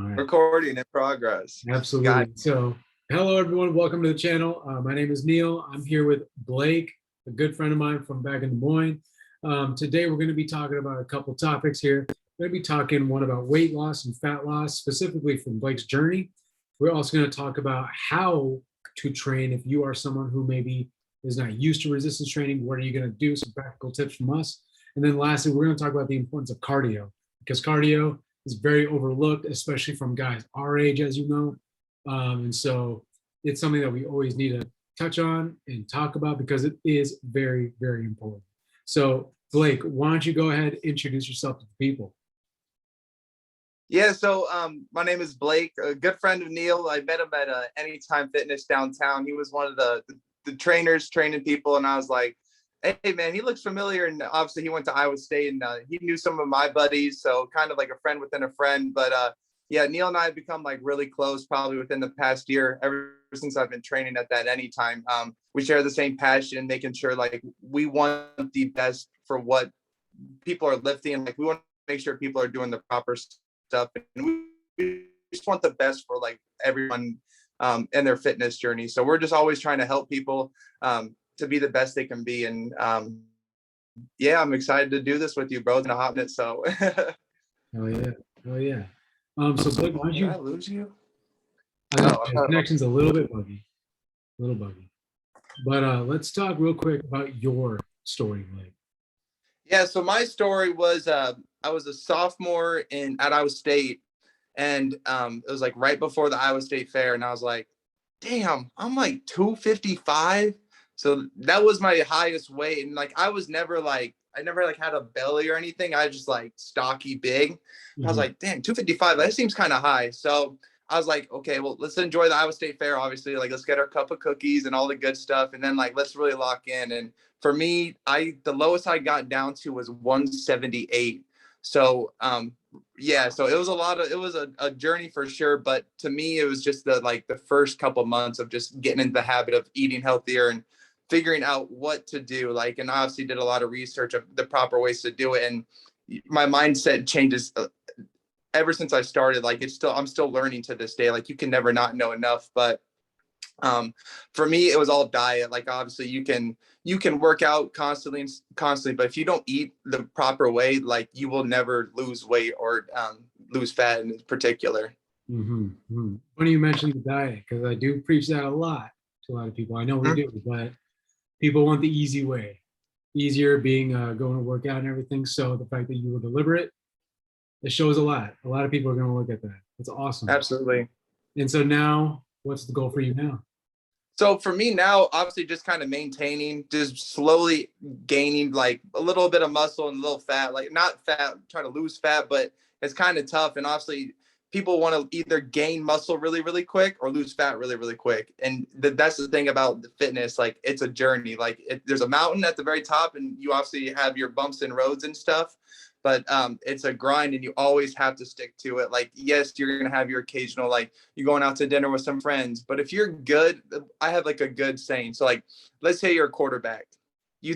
All right. Recording in progress. Absolutely. So, hello everyone. Welcome to the channel. My name is Neil. I'm here with Blake, a good friend of mine from back in Des Moines. Today, we're going to be talking about a couple topics here. We're going to be talking one about weight loss and fat loss, specifically from Blake's journey. We're also going to talk about how to train if you are someone who maybe is not used to resistance training. What are you going to do? Some practical tips from us. And then lastly, we're going to talk about the importance of cardio, because cardio is very overlooked, especially from guys our age, as you know. And so it's something that we always need to touch on and talk about because it is very, very important. So Blake, why don't you go ahead and introduce yourself to the people? Yeah, so my name is Blake, a good friend of Neil. I met him at Anytime Fitness downtown. He was one of the trainers training people, and I was like, hey man, he looks familiar. And obviously he went to Iowa State, and he knew some of my buddies, so kind of like a friend within a friend. But yeah, Neil and I have become like really close probably within the past year, ever since I've been training at that Anytime. We share the same passion, making sure like we want the best for what people are lifting. Like we want to make sure people are doing the proper stuff, and we just want the best for like everyone in their fitness journey. So we're just always trying to help people to be the best they can be. And yeah, I'm excited to do this with you, bro. It's been a hot minute. So Oh yeah, oh yeah. So Blake, why don't did I you? lose you? The connection's a little bit buggy, a little buggy. But let's talk real quick about your story, Blake. Yeah, so my story was I was a sophomore at Iowa State, and it was like right before the Iowa State fair, and I was like, damn, I'm like 255. So that was my highest weight. And like I never like had a belly or anything. I was just like stocky big. I was like, damn, 255, that seems kind of high. So I was like, okay, well, let's enjoy the Iowa State fair, obviously. Like, let's get our cup of cookies and all the good stuff. And then like let's really lock in. And for me, the lowest I got down to was 178. So yeah, so it was a journey for sure. But to me, it was just the first couple months of just getting into the habit of eating healthier and figuring out what to do. Like, and I obviously did a lot of research of the proper ways to do it. And my mindset changes ever since I started. Like I'm still learning to this day. Like you can never not know enough. But for me, it was all diet. Like obviously you can work out constantly, but if you don't eat the proper way, like you will never lose weight or lose fat in particular. Funny you mentioned the diet, because I do preach that a lot to a lot of people. I know we do, but people want the easy way. Easier being going to work out and everything. So the fact that you were deliberate, it shows a lot. A lot of people are going to look at that. That's awesome. Absolutely. And so now, what's the goal for you now? So for me now, obviously just kind of maintaining, just slowly gaining like a little bit of muscle and a little fat, like not fat, trying to lose fat, but it's kind of tough. And obviously people want to either gain muscle really, really quick or lose fat really, really quick. And that's the thing about the fitness. Like it's a journey. Like there's a mountain at the very top, and you obviously have your bumps and roads and stuff. But it's a grind, and you always have to stick to it. Like, yes, you're going to have your occasional, like you're going out to dinner with some friends, but if you're good, I have like a good saying. So like, let's say you're a quarterback, you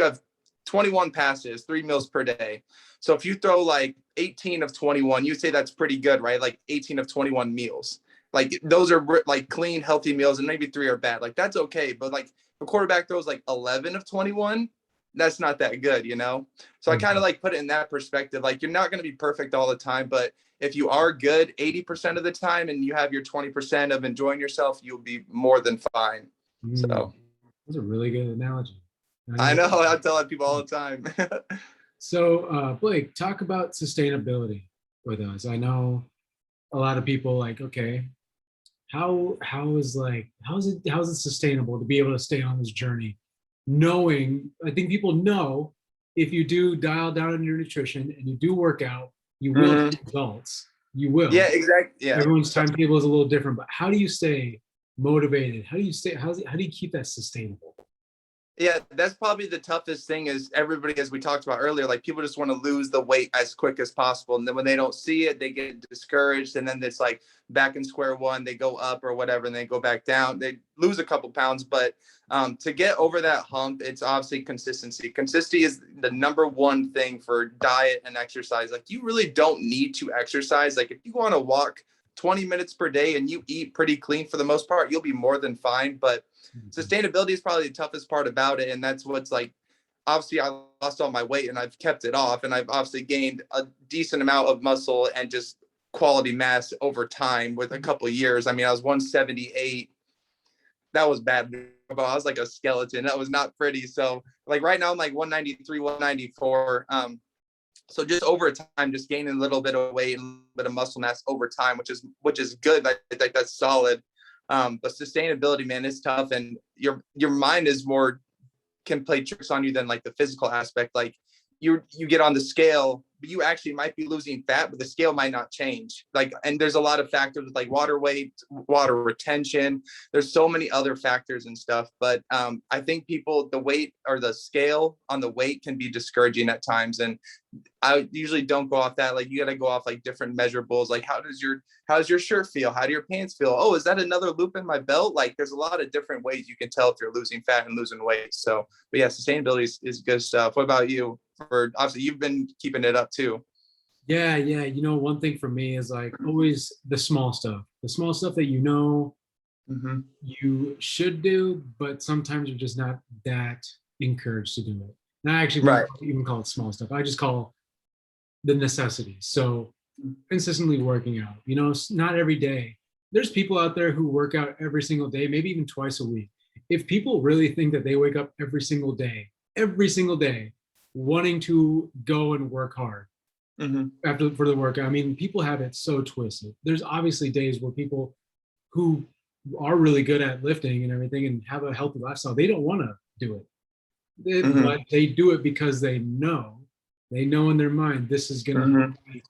have 21 passes, 3 meals per day. So if you throw like 18 of 21, you say that's pretty good, right? Like 18 of 21 meals. Like those are like clean, healthy meals, and maybe 3 are bad. Like that's okay. But like a quarterback throws like 11 of 21, that's not that good, you know? So I kind of like put it in that perspective. Like you're not going to be perfect all the time, but if you are good 80% of the time and you have your 20% of enjoying yourself, you'll be more than fine. So that's a really good analogy. I know I tell that people all the time. So Blake, talk about sustainability with us. I know a lot of people like, okay, how is it sustainable to be able to stay on this journey, knowing, I think people know, if you do dial down on your nutrition and you do work out, you will see results. You will. Yeah, exactly. Yeah. Everyone's timetable is a little different, but how do you stay motivated? How do you keep that sustainable? Yeah, that's probably the toughest thing is everybody, as we talked about earlier, like people just want to lose the weight as quick as possible. And then when they don't see it, they get discouraged. And then it's like back in square one, they go up or whatever, and they go back down. They lose a couple pounds. But to get over that hump, it's obviously consistency. Consistency is the number one thing for diet and exercise. Like you really don't need to exercise. Like if you want to walk 20 minutes per day and you eat pretty clean for the most part, you'll be more than fine. But sustainability is probably the toughest part about it. And that's what's like, obviously I lost all my weight and I've kept it off, and I've obviously gained a decent amount of muscle and just quality mass over time with a couple of years. I mean, I was 178. That was bad. I was like a skeleton. That was not pretty. So like right now I'm like 193, 194. So just over time, just gaining a little bit of weight and a little bit of muscle mass over time, which is good. Like that's solid. But sustainability, man, is tough, and your mind is more, can play tricks on you than like the physical aspect. Like you get on the scale, but you actually might be losing fat, but the scale might not change. Like, and there's a lot of factors like water weight, water retention. There's so many other factors and stuff. But I think people, the weight or the scale on the weight can be discouraging at times. And I usually don't go off that. Like you got to go off like different measurables. Like how's your shirt feel? How do your pants feel? Oh, is that another loop in my belt? Like there's a lot of different ways you can tell if you're losing fat and losing weight. So, but yeah, sustainability is good stuff. What about you? For obviously you've been keeping it up too. Yeah, yeah. One thing for me is like always the small stuff that Mm-hmm. you should do, but sometimes you're just not that encouraged to do it. And I actually Right. wouldn't even call it small stuff. I just call the necessities. So consistently working out, not every day. There's people out there who work out every single day, maybe even twice a week. If people really think that they wake up every single day, wanting to go and work hard Mm-hmm. for the workout, I mean, people have it so twisted. There's obviously days where people who are really good at lifting and everything and have a healthy lifestyle, they don't want to do it. Mm-hmm. But they do it because they know in their mind, this is going to Mm-hmm. help me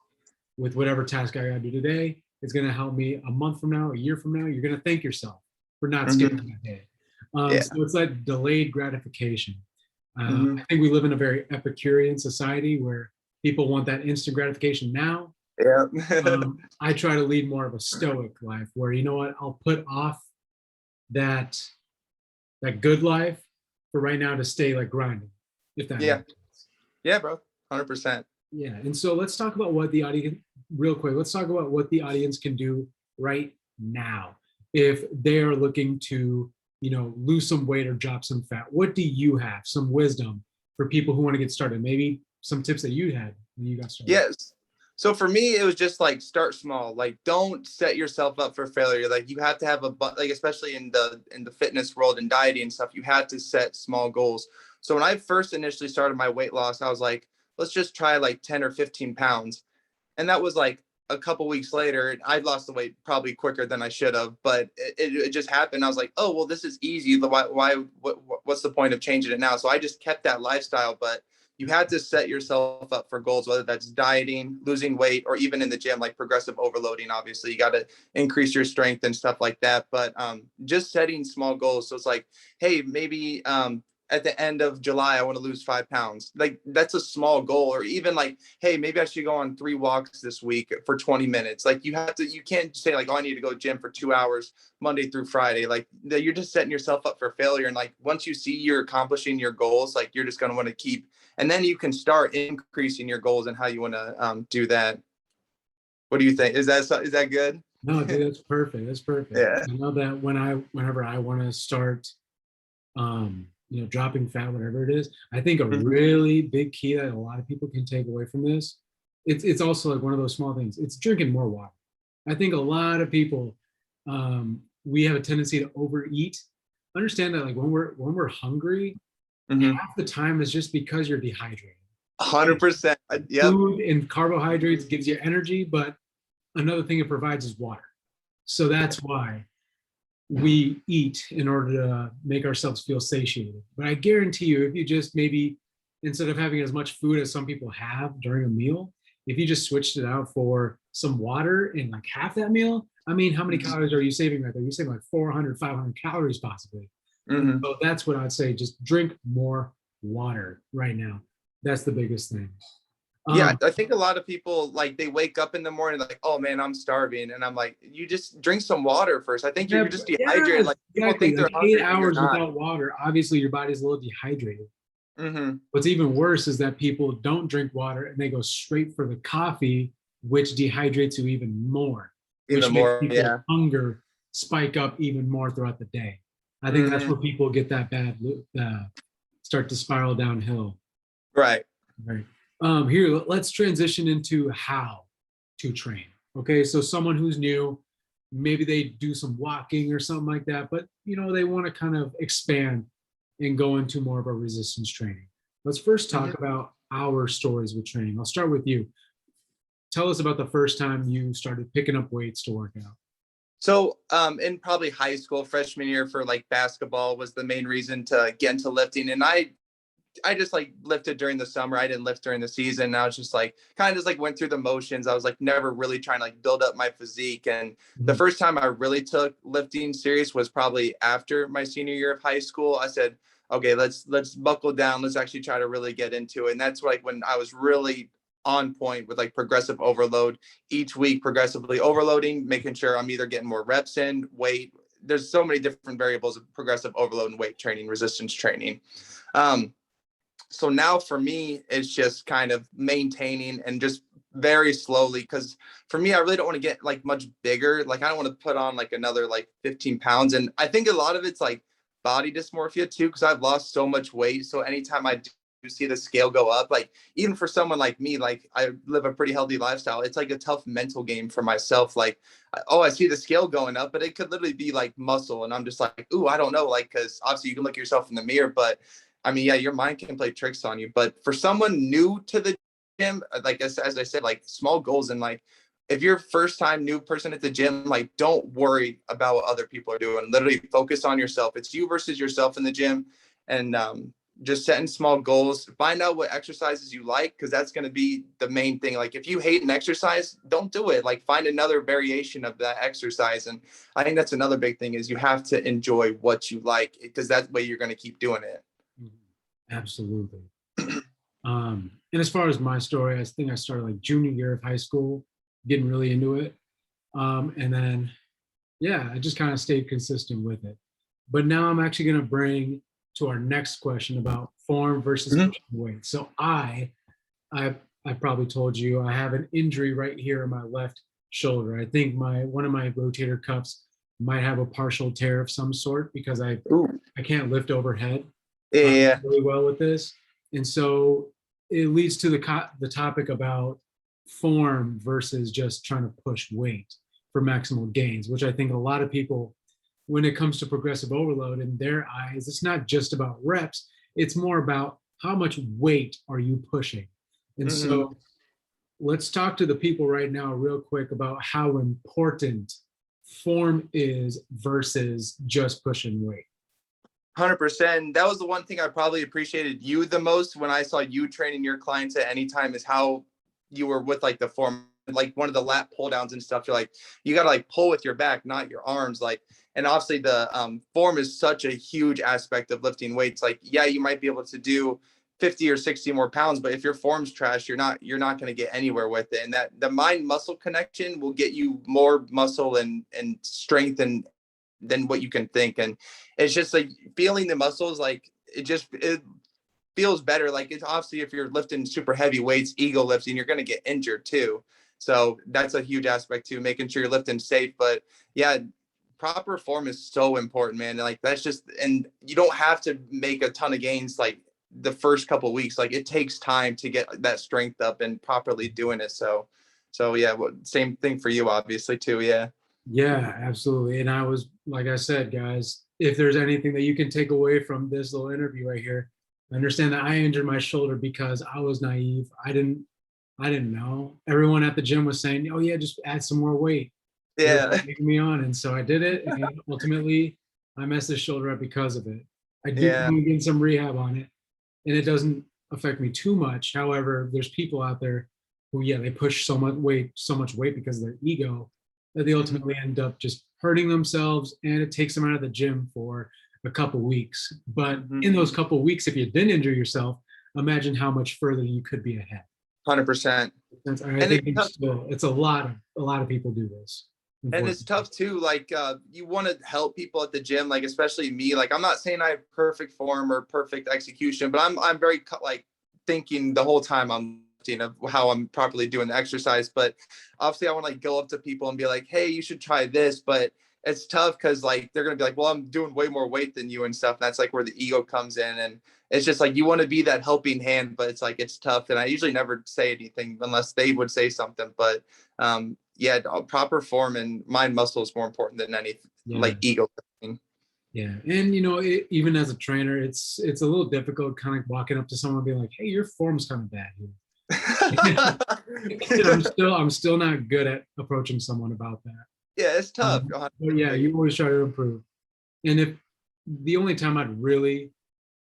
with whatever task I got to do today. It's going to help me a month from now, a year from now. You're going to thank yourself for not skipping Mm-hmm. that day. Yeah. So it's like delayed gratification. Mm-hmm. I think we live in a very Epicurean society where people want that instant gratification now. Yeah. I try to lead more of a stoic life where, you know what, I'll put off that good life for right now to stay like grinding, if that Yeah. makes sense. Yeah, bro. 100%. Yeah. And so let's talk about what the audience, real quick, let's talk about what the audience can do right now. If they are looking to, lose some weight or drop some fat, what do you have? Some wisdom for people who want to get started? Maybe some tips that you had when you got started. Yes. So for me, it was just like start small. Like don't set yourself up for failure. Like you have to have like especially in the fitness world and dieting and stuff, you have to set small goals. So when I first initially started my weight loss, I was like, let's just try like 10 or 15 pounds. And that was like a couple weeks later, I'd lost the weight probably quicker than I should have, but it just happened. I was like, oh, well, this is easy. What's the point of changing it now? So I just kept that lifestyle, but you had to set yourself up for goals, whether that's dieting, losing weight, or even in the gym, like progressive overloading. Obviously, you got to increase your strength and stuff like that. But just setting small goals. So it's like, hey, maybe at the end of July, I want to lose 5 pounds. Like that's a small goal. Or even like, hey, maybe I should go on 3 walks this week for 20 minutes. Like you can't say like, oh, I need to go gym for 2 hours Monday through Friday. Like you're just setting yourself up for failure. And like, once you see you're accomplishing your goals, like you're just going to want to keep, and then you can start increasing your goals and how you want to do that. What do you think? Is that good? No, dude, that's perfect. That's perfect. Yeah. I know that whenever I want to start, dropping fat, whatever it is, I think a really big key that a lot of people can take away from this, it's also like one of those small things. It's drinking more water. I think a lot of people, we have a tendency to overeat. Understand that like when we're hungry, half the time is just because you're dehydrated. 100%. Yep. Food and carbohydrates gives you energy, but another thing it provides is water. So that's why we eat in order to make ourselves feel satiated. But I guarantee you, if you just maybe, instead of having as much food as some people have during a meal, if you just switched it out for some water and like half that meal, I mean, how many calories are you saving right there? You're saving like 400, 500 calories possibly. Mm-hmm. So that's what I'd say. Just drink more water right now. That's the biggest thing. Yeah, Um, I think a lot of people like they wake up in the morning like, oh man, I'm starving, and I'm like, you just drink some water first. I think you're just dehydrated. yes, Like people exactly. think they're Like eight hungry, but you're hours not. without water, obviously your body's a little dehydrated. Mm-hmm. What's even worse is that people don't drink water and they go straight for the coffee, which dehydrates you even more, which Even makes more, people's yeah. hunger spike up even more throughout the day. I think that's Mm-hmm. where people get that bad, start to spiral downhill. Right. Right. Here, let's transition into how to train. Okay, so someone who's new, maybe they do some walking or something like that, but they want to kind of expand and go into more of a resistance training. Let's first Mm-hmm. talk about our stories with training. I'll start with you. Tell us about the first time you started picking up weights to work out. So, in probably high school, freshman year for like basketball was the main reason to get into lifting, and I just like lifted during the summer. I didn't lift during the season. And I was just like kind of just like went through the motions. I was like never really trying to like build up my physique. And the Mhm. first time I really took lifting serious was probably after my senior year of high school. I said, okay, let's buckle down. Let's actually try to really get into it. And that's like when I was really on point with like progressive overload each week, progressively overloading, making sure I'm either getting more reps in, weight. There's so many different variables of progressive overload and weight training, resistance training. Um, so now for me, it's just kind of maintaining and just very slowly. Cause for me, I really don't want to get like much bigger. Like I don't want to put on like another like 15 pounds. And I think a lot of it's like body dysmorphia too, because I've lost so much weight. So anytime I do see the scale go up, like even for someone like me, like I live a pretty healthy lifestyle, it's like a tough mental game for myself. Like, oh, I see the scale going up, but it could literally be like muscle. And I'm just like, ooh, I don't know. Like, cause obviously you can look at yourself in the mirror, but I mean, yeah, your mind can play tricks on you. But for someone new to the gym, like as I said, like small goals and like if you're first time new person at the gym, like don't worry about what other people are doing. Literally focus on yourself. It's you versus yourself in the gym, and just setting small goals. Find out what exercises you like because that's going to be the main thing. Like if you hate an exercise, don't do it. Like find another variation of that exercise. And I think that's another big thing is you have to enjoy what you like because that way you're going to keep doing it. Mhm. Absolutely. And as far as my story, I think I started like junior year of high school, getting really into it. And then, yeah, I just kind of stayed consistent with it. But now I'm actually going to bring to our next question about form versus Mhm. pushing weight. So I, I probably told you I have an injury right here in my left shoulder. I think one of my rotator cuffs might have a partial tear of some sort because Ooh. I can't lift overhead Yeah. really well with this. And so it leads to the topic about form versus just trying to push weight for maximal gains, which I think a lot of people, when it comes to progressive overload in their eyes, it's not just about reps, it's more about how much weight are you pushing. And Mm-hmm. so let's talk to the people right now, real quick, about how important form is versus just pushing weight. 100%. That was the one thing I probably appreciated you the most when I saw you training your clients at any time is how you were with like the form, like one of the lat pull downs and stuff. You're like, you got to like pull with your back, not your arms. Like, and obviously the form is such a huge aspect of lifting weights. Like, yeah, you might be able to do 50 or 60 more pounds, but if your form's trash, you're not going to get anywhere with it. And that the mind muscle connection will get you more muscle and strength and than what you can think. And it's just like feeling the muscles, like it feels better. Like it's obviously if you're lifting super heavy weights, ego lifting, you're going to get injured too. So that's a huge aspect too, making sure you're lifting safe. But yeah, proper form is so important, man. Like that's just, and you don't have to make a ton of gains like the first couple of weeks. Like it takes time to get that strength up and properly doing it. So yeah, same thing for you, obviously too. Yeah. Yeah, absolutely. And I was, like I said, guys, if there's anything that you can take away from this little interview right here, understand that I injured my shoulder because I was naive. I didn't know. Everyone at the gym was saying, "Oh yeah, just add some more weight." They were Yeah. taking me on, and so I did it. And ultimately, I messed the shoulder up because of it. I do Yeah. plan on getting some rehab on it, and it doesn't affect me too much. However, there's people out there who, yeah, they push so much weight because of their ego that they Mhm. ultimately end up just hurting themselves, and it takes them out of the gym for a couple weeks. But Mhm. in those couple weeks, if you didn't injure yourself, imagine how much further you could be ahead. 100%. I And think it's tough. it's a lot of people do this. And it's Unfortunately. tough too. Like you want to help people at the gym, like especially me. Like I'm not saying I have perfect form or perfect execution, but I'm very like thinking the whole time I'm lifting of how I'm properly doing the exercise. But obviously, I want to like go up to people and be like, "Hey, you should try this." But it's tough because like they're gonna be like, "Well, I'm doing way more weight than you" and stuff. And that's like where the ego comes in, and it's just like you want to be that helping hand, but it's like it's tough. And I usually never say anything unless they would say something. But yeah, proper form and mind muscle is more important than any Yeah. like ego thing. Yeah, and even as a trainer, it's a little difficult, kind of walking up to someone and being like, "Hey, your form's kind of bad here." And I'm still not good at approaching someone about that. Yeah, it's tough. But yeah, you always try to improve. And if the only time I'd really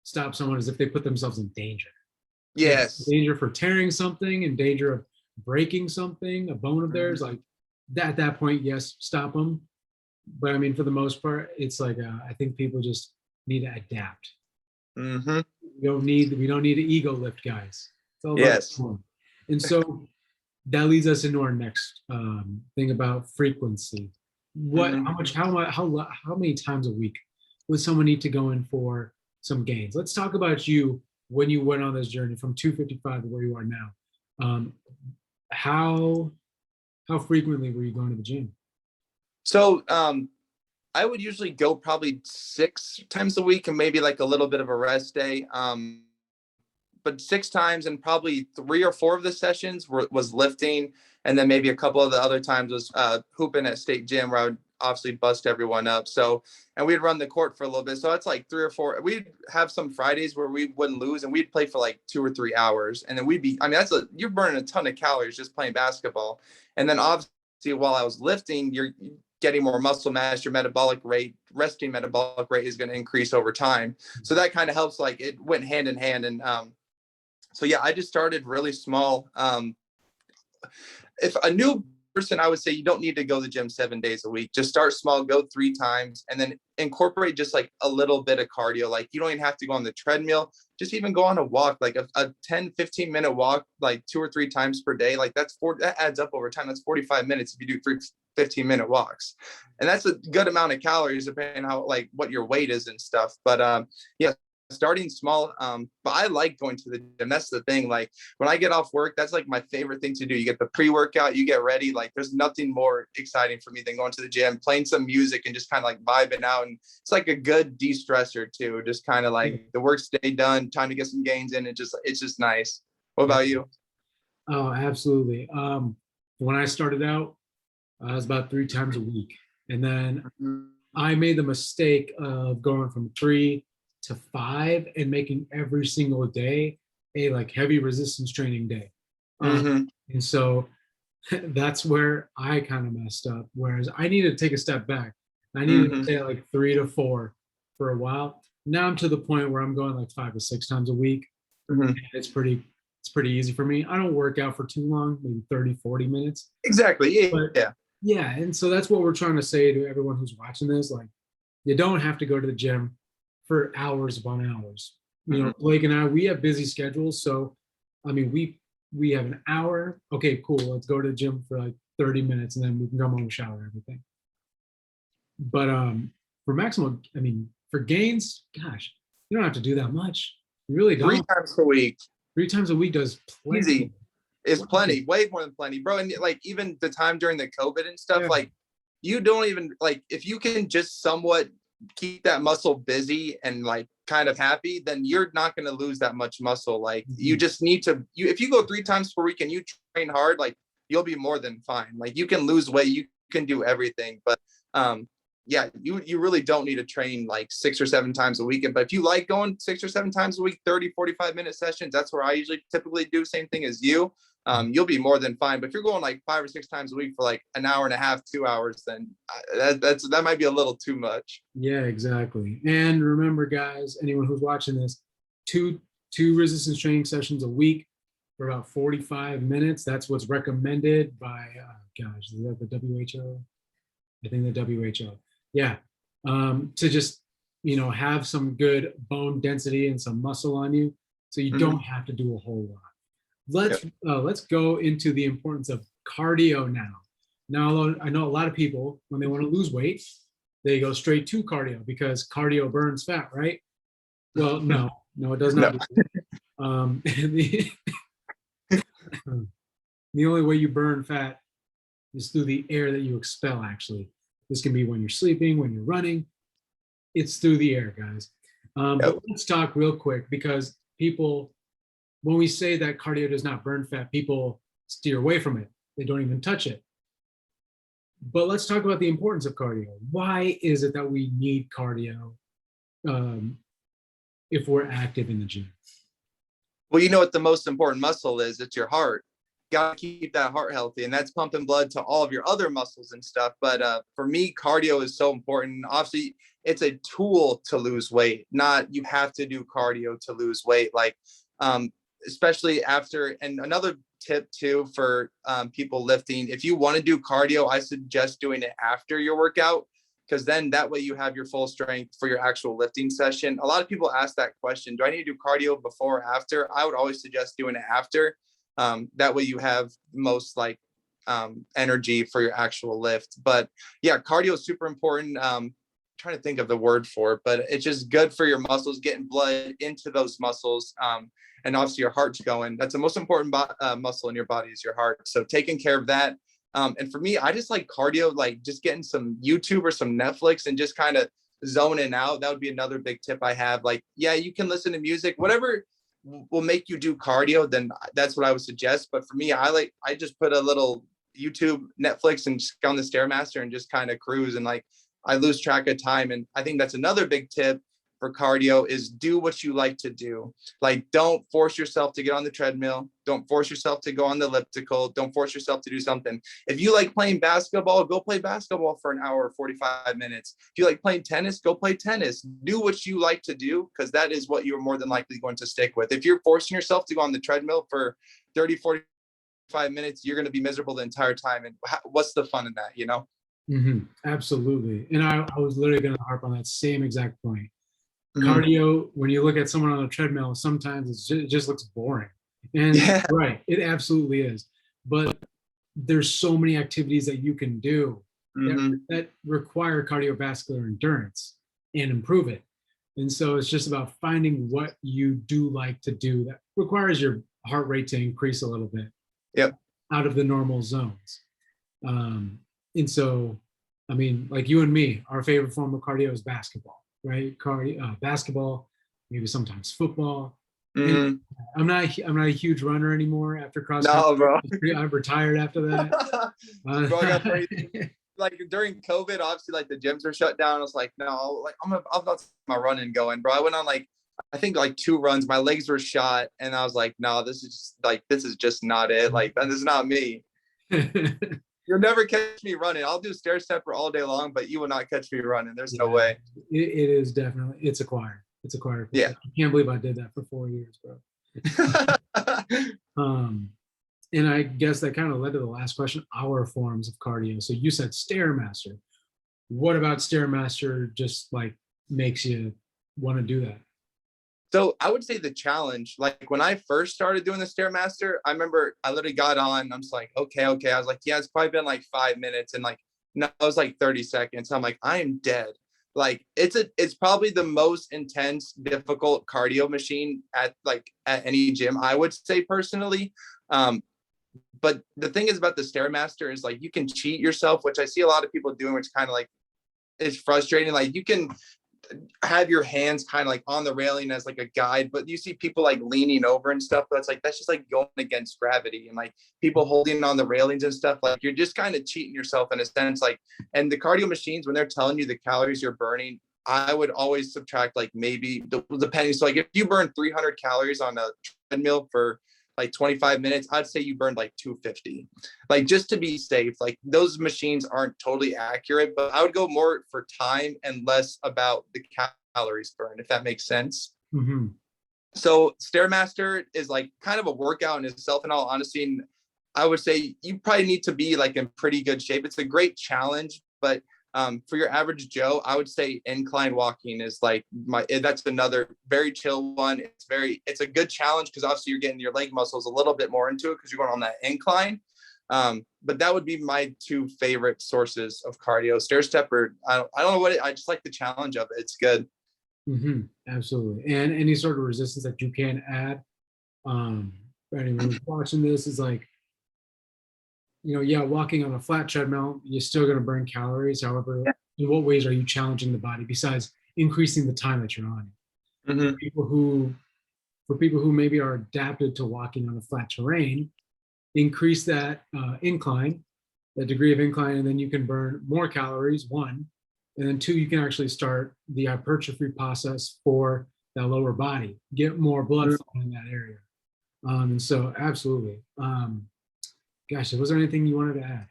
stop someone is if they put themselves in danger, like Yes. danger for tearing something, in danger of breaking something, a bone of theirs. Like that, at that point, yes, stop them. But I mean, for the most part, it's like I think people just need to adapt. Mm-hmm. We don't need an ego lift, guys. It's all about Yes. form. And so that leads us into our next thing about frequency. What, Mhm. how much, how many times a week would someone need to go in for some gains? Let's talk about you when you went on this journey from 255 to where you are now. Um, how how frequently were you going to the gym? So I would usually go probably 6 times a week and maybe like a little bit of a rest day. But 6 times and probably 3 or 4 of the sessions was lifting, and then maybe a couple of the other times was hooping at state gym where I would obviously bust everyone up. So, and we'd run the court for a little bit. So that's like 3 or 4. We'd have some Fridays where we wouldn't lose, and we'd play for like 2 or 3 hours, and then we'd be. I mean, you're burning a ton of calories just playing basketball, and then obviously while I was lifting, you're getting more muscle mass, your metabolic rate, resting metabolic rate is going to increase over time. So that kind of helps. Like it went hand in hand, and so yeah, I just started really small. If a new person, I would say you don't need to go to the gym 7 days a week. Just start small, go 3 times, and then incorporate just like a little bit of cardio. Like you don't even have to go on the treadmill. Just even go on a walk, like a 10, 15-minute walk, like 2 or 3 times per day. Like that adds up over time. That's 45 minutes if you do 15-minute walks. And that's a good amount of calories depending on how like what your weight is and stuff. But yeah, starting small. But I like going to the gym. That's the thing. Like when I get off work, that's like my favorite thing to do. You get the pre-workout, you get ready. Like there's nothing more exciting for me than going to the gym, playing some music and just kind of like vibing out. And it's like a good de-stressor too. Just kind of like the workday done, time to get some gains in. It's just nice. What Yeah. about you? Oh, absolutely. When I started out, I was about 3 times a week. And then I made the mistake of going from 3 to 5 and making every single day a like heavy resistance training day. Mm-hmm. And so that's where I kind of messed up. Whereas I needed to take a step back. I needed to Mm-hmm. say like 3 to 4 for a while. Now I'm to the point where I'm going like 5 to 6 times a week. Mm-hmm. It's pretty easy for me. I don't work out for too long, maybe 30, 40 minutes. Exactly. Yeah. But Yeah. yeah, and so that's what we're trying to say to everyone who's watching this. Like, you don't have to go to the gym for hours upon hours. Mm-hmm. Blake and I, we have busy schedules. So, I mean, we have an hour. Okay, cool. Let's go to the gym for like 30 minutes and then we can come home, shower, everything. But for maximum, I mean, for gains, gosh, you don't have to do that much. You really Three don't. times per week. 3 times a week does Easy. plenty. Is Plenty. plenty, way more than plenty, bro. And like even the time during the COVID and stuff, Yeah. like you don't even like if you can just somewhat keep that muscle busy and like kind of happy, then you're not going to lose that much muscle. Like you just need to if you go 3 times per week and you train hard, like you'll be more than fine. Like you can lose weight, you can do everything. But yeah, you really don't need to train like 6 or 7 times a week. But if you like going 6 or 7 times a week, 30, 45-minute sessions, that's where I usually typically do. Same thing as you. You'll be more than fine. But if you're going like 5 or 6 times a week for like an hour and a half, 2 hours, then that might be a little too much. Yeah, exactly. And remember, guys, anyone who's watching this, two resistance training sessions a week for about 45 minutes. That's what's recommended by gosh, is that the WHO? I think the WHO. Yeah. To just have some good bone density and some muscle on you, so you don't have to do a whole lot. Let's go into the importance of cardio now. Now, I know a lot of people, when they want to lose weight, they go straight to cardio because cardio burns fat, right? Well, no, it does not. The, the only way you burn fat is through the air that you expel, actually. This can be when you're sleeping, when you're running. It's through the air, guys. But let's talk real quick, because people, when we say that cardio does not burn fat, people steer away from it. They don't even touch it. But let's talk about the importance of cardio. Why is it that we need cardio if we're active in the gym? Well, you know what the most important muscle is? It's your heart. You got to keep that heart healthy, and that's pumping blood to all of your other muscles and stuff. But for me, cardio is so important. Obviously, it's a tool to lose weight, not you have to do cardio to lose weight. Like, especially after, and another tip too for people lifting, if you want to do cardio, I suggest doing it after your workout, because then that way you have your full strength for your actual lifting session. A lot of people ask that question, do I need to do cardio before or after? I would always suggest doing it after. That way you have most energy for your actual lift. But yeah, cardio is super important. Trying to think of the word for it, but it's just good for your muscles, getting blood into those muscles. And obviously your heart's going. That's the most important muscle in your body is your heart. So taking care of that. And for me, I just like cardio, like just getting some YouTube or some Netflix and just kind of zoning out. That would be another big tip I have. Like, yeah, you can listen to music, whatever will make you do cardio, then that's what I would suggest. But for me, I just put a little YouTube, Netflix, and just go on the Stairmaster and just kind of cruise, and like I lose track of time. And I think that's another big tip for cardio is do what you like to do. Like, don't force yourself to get on the treadmill. Don't force yourself to go on the elliptical. Don't force yourself to do something. If you like playing basketball, go play basketball for an hour, 45 minutes. If you like playing tennis, go play tennis. Do what you like to do, because that is what you're more than likely going to stick with. If you're forcing yourself to go on the treadmill for 30, 45 minutes, you're going to be miserable the entire time. And what's the fun in that, you know? Mm-hmm. Absolutely. And I was literally going to harp on that same exact point. Cardio, when you look at someone on a treadmill, sometimes it just looks boring. And right, it absolutely is. But there's so many activities that you can do that require cardiovascular endurance and improve it. And so it's just about finding what you do like to do that requires your heart rate to increase a little bit out of the normal zones. And so, I mean, like you and me, our favorite form of cardio is basketball, right? Basketball, maybe sometimes football. I'm not a huge runner anymore after cross country. No, bro. I've retired after that. Bro, I got like during COVID, obviously, like the gyms were shut down. I was like, no, like I'm about to get my running going, bro. I went on I think 2 runs. My legs were shot, and I was like, no, this is just not it. Like, this is not me. You'll never catch me running. I'll do stair stepper all day long, but you will not catch me running. There's no way. It is definitely, it's acquired. It's acquired. Yeah. I can't believe I did that for 4 years, bro. And I guess that kind of led to the last question, our forms of cardio. So you said Stairmaster. What about Stairmaster just makes you want to do that? So I would say the challenge, like when I first started doing the Stairmaster, I remember I literally got on, I'm just like, okay. I was like, yeah, it's probably been 5 minutes. And no, it was 30 seconds. I'm like, I am dead. It's probably the most intense, difficult cardio machine at any gym, I would say personally. But the thing is about the Stairmaster is you can cheat yourself, which I see a lot of people doing, which kind of is frustrating. You can have your hands kind of on the railing as a guide, but you see people leaning over and stuff, but that's just going against gravity, and people holding on the railings and stuff. You're just kind of cheating yourself in a sense. And the cardio machines, when they're telling you the calories you're burning, I would always subtract maybe depending. So if you burn 300 calories on a treadmill for 25 minutes, I'd say you burned 250, just to be safe. Those machines aren't totally accurate, but I would go more for time and less about the calories burned, if that makes sense. So Stairmaster is kind of a workout in itself, in all honesty. And I would say you probably need to be in pretty good shape. It's a great challenge, but For your average Joe, I would say incline walking is like that's another very chill one. It's a good challenge because obviously you're getting your leg muscles a little bit more into it because you're going on that incline. But that would be my two favorite sources of cardio. Stair step, or I don't know I just like the challenge of it. It's good. Absolutely. And any sort of resistance that you can add. For anyone who's watching this is like, walking on a flat treadmill, you're still going to burn calories. However, in what ways are you challenging the body besides increasing the time that you're on it? Mm-hmm. For people who maybe are adapted to walking on a flat terrain, increase that incline, that degree of incline, and then you can burn more calories, one, and then two, you can actually start the hypertrophy process for that lower body, get more blood flow in that area. And so absolutely. Gosh, was there anything you wanted to add?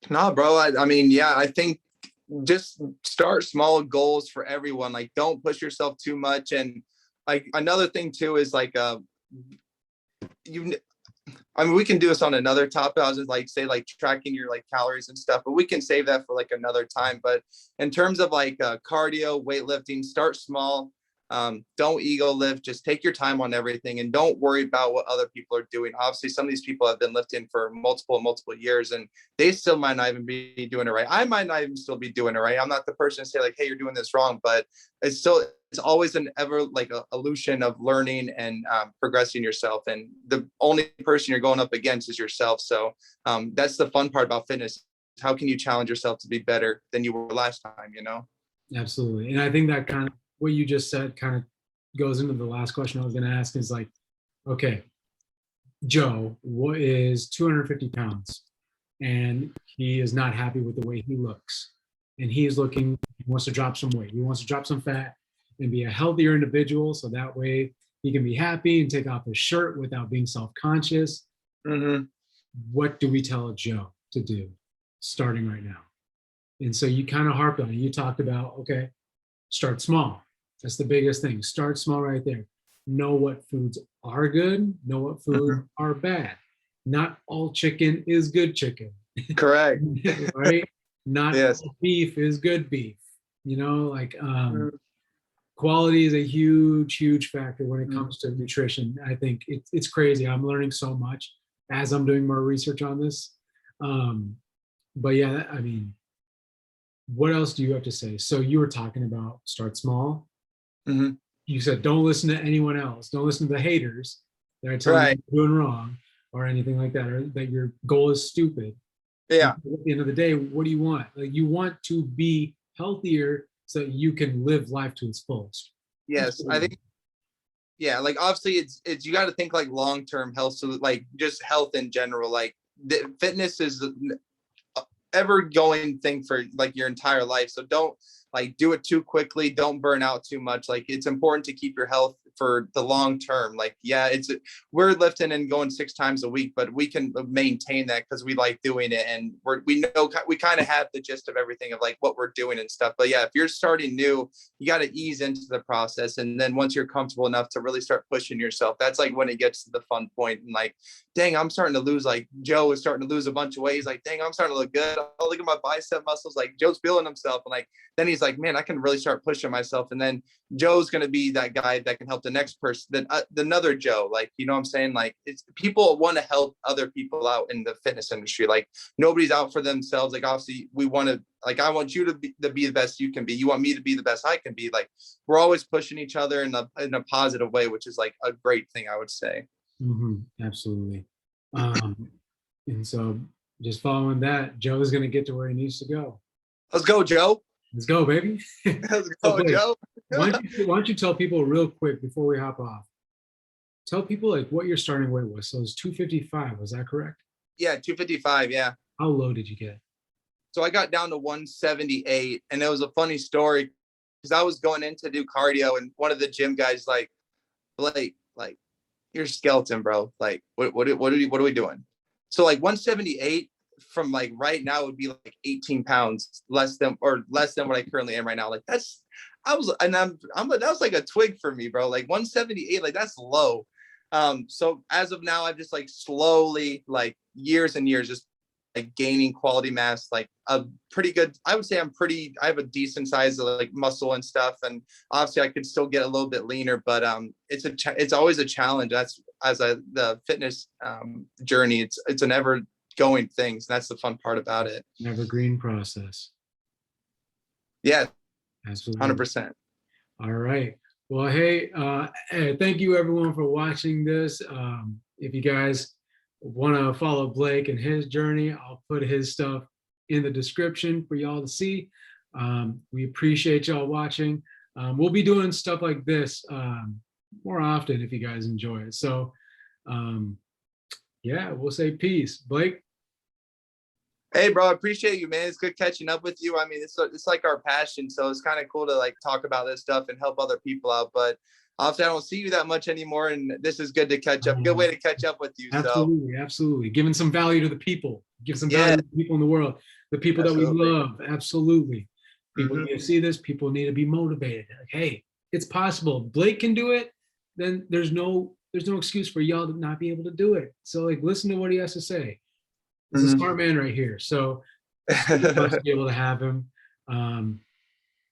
No, bro. I mean, yeah, I think just start small goals for everyone. Like, don't push yourself too much. And like another thing too is like, we can do this on another topic. I was just like, say like tracking your like calories and stuff, but we can save that for like another time. But in terms of like cardio, weightlifting, start small. Don't ego lift, just take your time on everything and don't worry about what other people are doing. Obviously, some of these people have been lifting for multiple years and they still might not even be doing it right. I might not even still be doing it right. I'm not the person to say like, hey, you're doing this wrong, but it's always an ever like a illusion of learning and progressing yourself. And the only person you're going up against is yourself. So that's the fun part about fitness. How can you challenge yourself to be better than you were last time, Absolutely. And I think that kind of what you just said kind of goes into the last question I was going to ask is like, okay, Joe what is 250 pounds and he is not happy with the way he looks. And he wants to drop some weight. He wants to drop some fat and be a healthier individual. So that way he can be happy and take off his shirt without being self-conscious. What do we tell Joe to do starting right now? And so you kind of harped on it. You talked about, okay, start small. That's the biggest thing. Start small right there. Know what foods are good, know what foods are bad. Not all chicken is good chicken. Correct. Right? Not all beef is good beef. Like quality is a huge factor when it comes to nutrition. I think it's crazy. I'm learning so much as I'm doing more research on this. But yeah, I mean, what else do you have to say? So you were talking about start small. You said don't listen to anyone else. Don't listen to the haters that are telling you you're doing wrong or anything like that, or that your goal is stupid. Yeah. At the end of the day, what do you want? Like you want to be healthier so that you can live life to its fullest. Yes, I think. Yeah, like obviously it's you got to think like long-term health. So like just health in general. Like fitness is ever going thing for like your entire life. So don't like do it too quickly. Don't burn out too much. Like it's important to keep your health for the long term. Like, yeah, we're lifting and going 6 times a week, but we can maintain that because we like doing it. And we know, we kind of have the gist of everything of like what we're doing and stuff. But yeah, if you're starting new, you got to ease into the process. And then once you're comfortable enough to really start pushing yourself, that's like when it gets to the fun point. And like, dang, I'm starting to lose, like Joe is starting to lose a bunch of weight. He's like, dang, I'm starting to look good. Oh, look at my bicep muscles. Like Joe's feeling himself. And like, then he's like, man, I can really start pushing myself. And then Joe's going to be that guy that can help the next person, then another Joe. Like, you know what I'm saying? Like it's people want to help other people out in the fitness industry. Like nobody's out for themselves. Like obviously we want to, like, I want you to be the best you can be. You want me to be the best I can be. Like we're always pushing each other in a positive way, which is like a great thing, I would say. Absolutely. And so just following that, Joe is going to get to where he needs to go. Let's go, Joe. Let's go, baby. Let's go, Joe. why don't you tell people real quick before we hop off? Tell people like what your starting weight was. So it was 255. Was that correct? Yeah, 255. Yeah. How low did you get? So I got down to 178, and it was a funny story because I was going in to do cardio, and one of the gym guys like, Blake, like, you're skeleton, bro. Like, what are we doing? So like 178 from like right now would be like 18 pounds less than what I currently am right now. Like that was like a twig for me, bro. Like 178, like that's low. So as of now, I've just like slowly, like years and years, just gaining quality mass, like a pretty good, I would say I have a decent size of like muscle and stuff. And obviously I could still get a little bit leaner, but it's always a challenge. That's the fitness journey. It's an ever going thing. So that's the fun part about it. An evergreen process. Yeah, Absolutely. 100%. All right. Well, hey, thank you everyone for watching this. If you guys want to follow Blake and his journey, I'll put his stuff in the description for y'all to see. We appreciate y'all watching. We'll be doing stuff like this more often if you guys enjoy it. So yeah, we'll say peace. Blake? Hey, bro, I appreciate you, man. It's good catching up with you. I mean, it's like our passion, so it's kind of cool to like talk about this stuff and help other people out. But obviously, I don't see you that much anymore, and this is good to catch up. Good way to catch up with you. Absolutely, so. Absolutely. Giving some value to the people. Give some value yeah. to the people in the world, the people Absolutely. that we love. Absolutely. People Mm-hmm. need to see this. People need to be motivated. Like, hey, it's possible. Blake can do it. Then there's no excuse for y'all to not be able to do it. So like, listen to what he has to say. It's a smart man right here. So it's to be able to have him.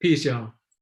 Peace, y'all.